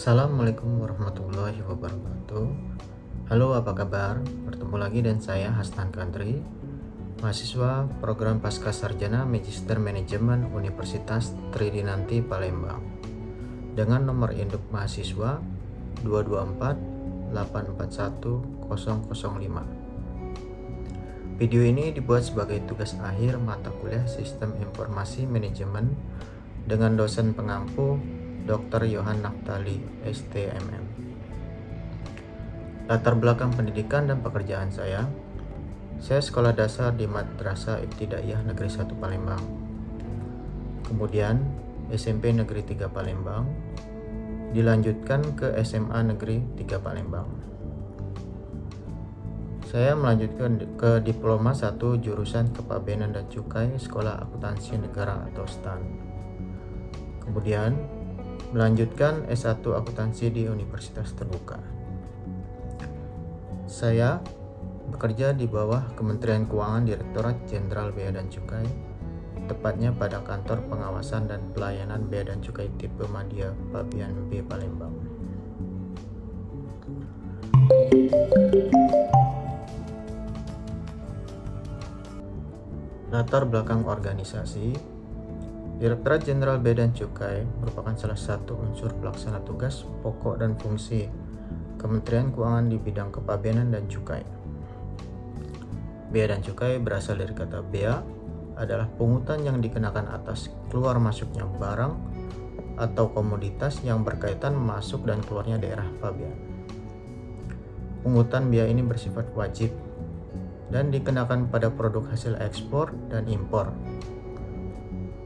Assalamualaikum warahmatullahi wabarakatuh. Halo, apa kabar? Bertemu lagi dengan saya Hasnan Kandri, mahasiswa program Pasca Sarjana Magister Manajemen Universitas Tridinanti Palembang, dengan nomor induk mahasiswa 224 841 005. Video ini dibuat sebagai tugas akhir mata kuliah Sistem Informasi Manajemen dengan dosen pengampu Dr. Yohan Naftali, STMM. Latar belakang pendidikan dan pekerjaan saya sekolah dasar di Madrasah Ibtidaiyah Negeri 1 Palembang. Kemudian SMP Negeri 3 Palembang, dilanjutkan ke SMA Negeri 3 Palembang. Saya melanjutkan ke Diploma 1 jurusan Kepabeanan dan Cukai Sekolah Akuntansi Negara atau STAN. Kemudian melanjutkan S1 akuntansi di Universitas Terbuka. Saya bekerja di bawah Kementerian Keuangan Direktorat Jenderal Bea dan Cukai, tepatnya pada Kantor Pengawasan dan Pelayanan Bea dan Cukai tipe Madya Pabean B Palembang. Latar belakang organisasi. Direktorat Jenderal Bea dan Cukai merupakan salah satu unsur pelaksana tugas pokok dan fungsi Kementerian Keuangan di bidang kepabeanan dan cukai. Bea dan cukai berasal dari kata bea, adalah pungutan yang dikenakan atas keluar masuknya barang atau komoditas yang berkaitan masuk dan keluarnya daerah pabean. Pungutan bea ini bersifat wajib dan dikenakan pada produk hasil ekspor dan impor.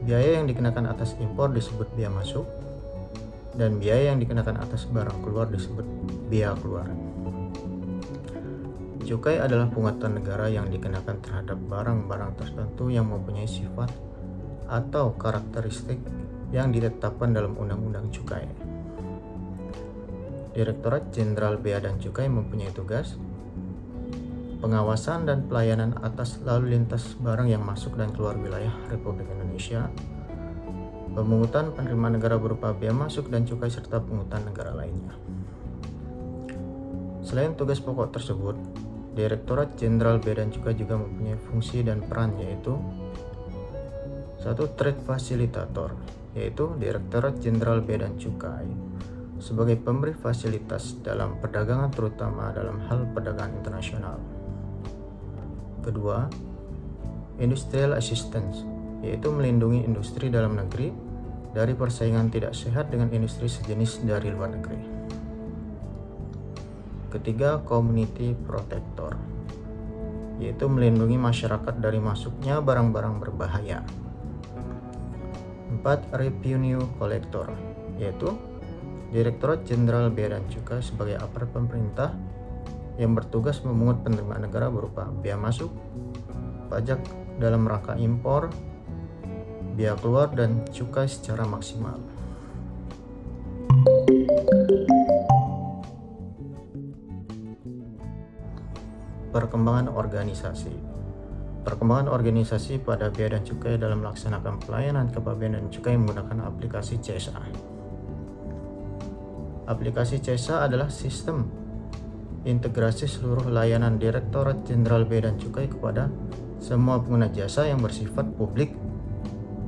Biaya yang dikenakan atas impor disebut biaya masuk, dan biaya yang dikenakan atas barang keluar disebut biaya keluar. Cukai adalah pungutan negara yang dikenakan terhadap barang-barang tertentu yang mempunyai sifat atau karakteristik yang ditetapkan dalam Undang-Undang Cukai. Direktorat Jenderal Bea dan Cukai mempunyai tugas pengawasan dan pelayanan atas lalu lintas barang yang masuk dan keluar wilayah Republik Indonesia, pemungutan penerimaan negara berupa bea masuk dan cukai serta pungutan negara lainnya. Selain tugas pokok tersebut, Direktorat Jenderal Bea dan Cukai juga mempunyai fungsi dan peran, yaitu 1. Trade Facilitator, yaitu Direktorat Jenderal Bea dan Cukai sebagai pemberi fasilitas dalam perdagangan, terutama dalam hal perdagangan internasional. Kedua, Industrial Assistance, yaitu melindungi industri dalam negeri dari persaingan tidak sehat dengan industri sejenis dari luar negeri. Ketiga, Community Protector, yaitu melindungi masyarakat dari masuknya barang-barang berbahaya. 4. Revenue Collector, yaitu Direktorat Jenderal Bea dan Cukai sebagai aparat pemerintah yang bertugas memungut penerimaan negara berupa bea masuk, pajak dalam rangka impor, bea keluar, dan cukai secara maksimal. Perkembangan organisasi. Perkembangan organisasi pada bea dan cukai dalam melaksanakan pelayanan kepabeanan dan cukai menggunakan aplikasi CESA. Aplikasi CESA adalah sistem integrasi seluruh layanan Direktorat Jenderal Bea dan Cukai kepada semua pengguna jasa yang bersifat publik,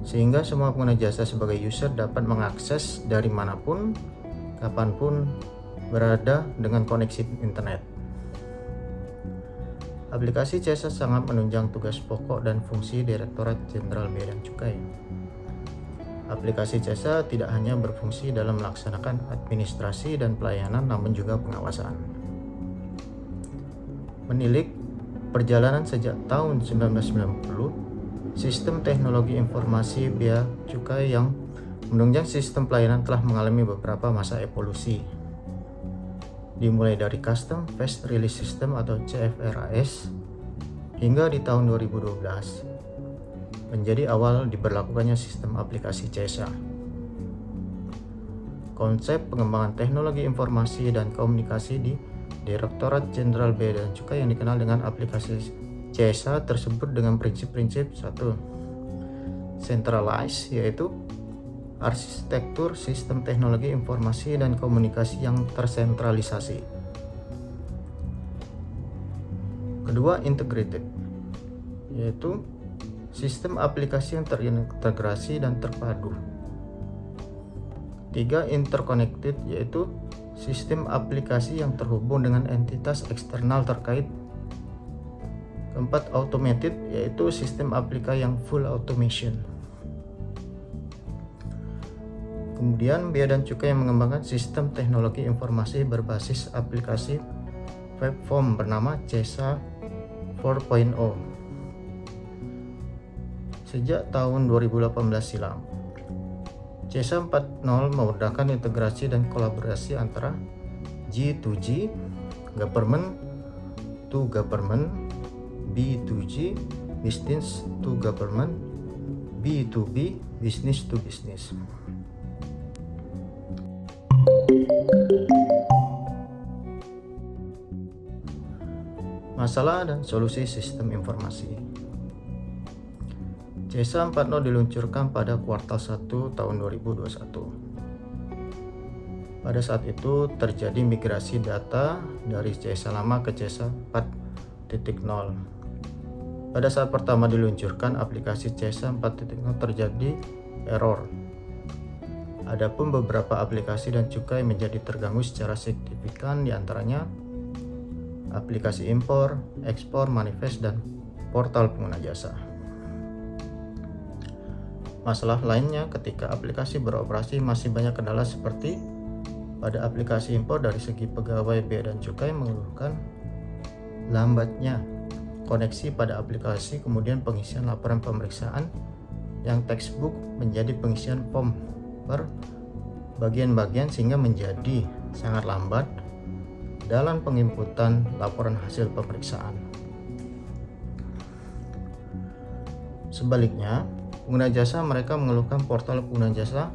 sehingga semua pengguna jasa sebagai user dapat mengakses dari manapun, kapanpun berada dengan koneksi internet. Aplikasi CESA sangat menunjang tugas pokok dan fungsi Direktorat Jenderal Bea dan Cukai. Aplikasi CESA tidak hanya berfungsi dalam melaksanakan administrasi dan pelayanan, namun juga pengawasan. Menilik perjalanan sejak tahun 1990, sistem teknologi informasi bea cukai yang menunjang sistem pelayanan telah mengalami beberapa masa evolusi. Dimulai dari Custom Fast Release System atau CFRAS hingga di tahun 2012 menjadi awal diberlakukannya sistem aplikasi CESA. Konsep pengembangan teknologi informasi dan komunikasi di Direktorat Jenderal Bea dan Cukai yang dikenal dengan aplikasi CESA tersebut dengan prinsip-prinsip 1. Centralized, yaitu arsitektur sistem teknologi informasi dan komunikasi yang tersentralisasi. Kedua, integrated, yaitu sistem aplikasi yang terintegrasi dan terpadu. Tiga, interconnected, yaitu sistem aplikasi yang terhubung dengan entitas eksternal terkait. Keempat, automated, yaitu sistem aplikasi yang full automation. Kemudian Bea dan Cukai yang mengembangkan sistem teknologi informasi berbasis aplikasi web form bernama CESA 4.0 sejak tahun 2018 silam. CESA 4.0 memudahkan integrasi dan kolaborasi antara G2G, government to government, B2G, business to government, B2B, business to business. Masalah dan solusi sistem informasi. CESA 4.0 diluncurkan pada kuartal 1 tahun 2021. Pada saat itu terjadi migrasi data dari CESA lama ke CESA 4.0. Pada saat pertama diluncurkan aplikasi CESA 4.0 terjadi error. Adapun beberapa aplikasi dan cukai menjadi terganggu secara signifikan, diantaranya aplikasi impor, ekspor, manifest, dan portal pengguna jasa. Masalah lainnya ketika aplikasi beroperasi masih banyak kendala seperti pada aplikasi impor dari segi pegawai bea dan cukai mengeluhkan lambatnya koneksi pada aplikasi, kemudian pengisian laporan pemeriksaan yang textbook menjadi pengisian form per bagian-bagian sehingga menjadi sangat lambat dalam penginputan laporan hasil pemeriksaan. Sebaliknya, pengguna jasa mereka mengeluhkan portal pengguna jasa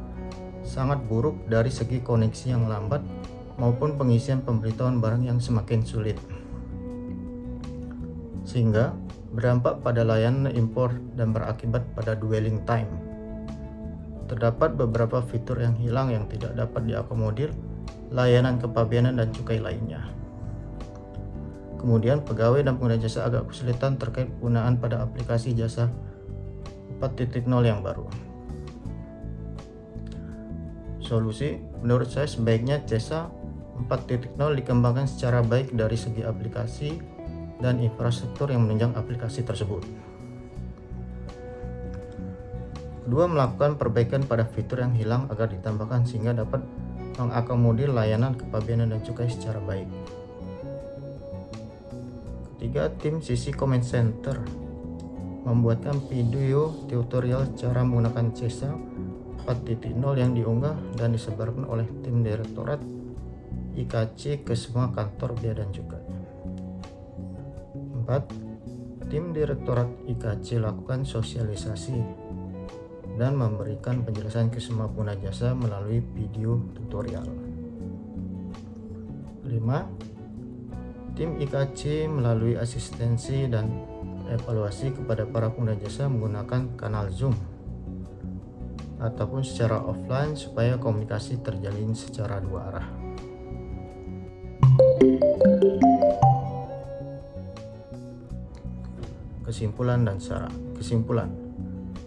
sangat buruk dari segi koneksi yang lambat maupun pengisian pemberitahuan barang yang semakin sulit, sehingga berdampak pada layanan impor dan berakibat pada dwelling time. Terdapat beberapa fitur yang hilang yang tidak dapat diakomodir layanan kepabeanan dan cukai lainnya. Kemudian pegawai dan pengguna jasa agak kesulitan terkait penggunaan pada aplikasi jasa 4.0 yang baru. Solusi, menurut saya sebaiknya CESA 4.0 dikembangkan secara baik dari segi aplikasi dan infrastruktur yang menunjang aplikasi tersebut. Kedua, melakukan perbaikan pada fitur yang hilang agar ditambahkan sehingga dapat mengakomodir layanan kepabeanan dan cukai secara baik. Ketiga, tim sisi Comment Center membuatkan video tutorial cara menggunakan CESA 4.0 yang diunggah dan disebarkan oleh tim Direktorat IKC ke semua kantor bea dan cukai. 4. Tim Direktorat IKC lakukan sosialisasi dan memberikan penjelasan ke semua pengguna jasa melalui video tutorial. 5. Tim IKC melalui asistensi dan evaluasi kepada para pengguna jasa menggunakan kanal Zoom ataupun secara offline supaya komunikasi terjalin secara dua arah. Kesimpulan dan syarat. Kesimpulan,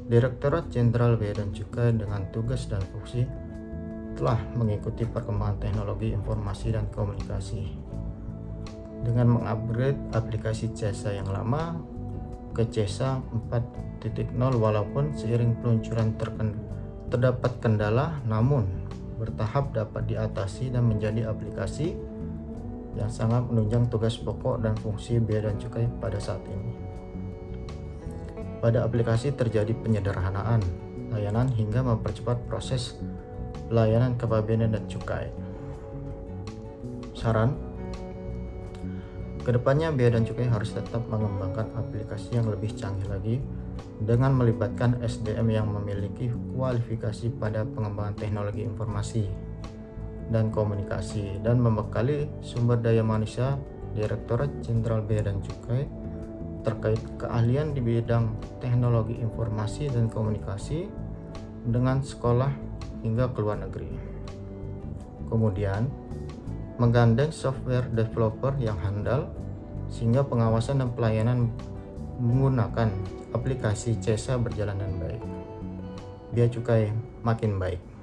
Direktorat Jenderal Bea dan Cukai dengan tugas dan fungsi telah mengikuti perkembangan teknologi informasi dan komunikasi dengan mengupgrade aplikasi CESA yang lama ke CESA 4.0 walaupun seiring peluncuran terdapat kendala, namun bertahap dapat diatasi dan menjadi aplikasi yang sangat menunjang tugas pokok dan fungsi bea dan cukai pada saat ini. Pada aplikasi terjadi penyederhanaan layanan hingga mempercepat proses pelayanan kepabeanan dan cukai. Saran, kedepannya bea dan cukai harus tetap mengembangkan aplikasi yang lebih canggih lagi dengan melibatkan SDM yang memiliki kualifikasi pada pengembangan teknologi informasi dan komunikasi dan membekali sumber daya manusia Direktorat Jenderal Bea dan Cukai terkait keahlian di bidang teknologi informasi dan komunikasi dengan sekolah hingga ke luar negeri. Kemudian, menggandeng software developer yang handal sehingga pengawasan dan pelayanan menggunakan aplikasi CESA berjalan dengan baik. Bea cukai makin baik.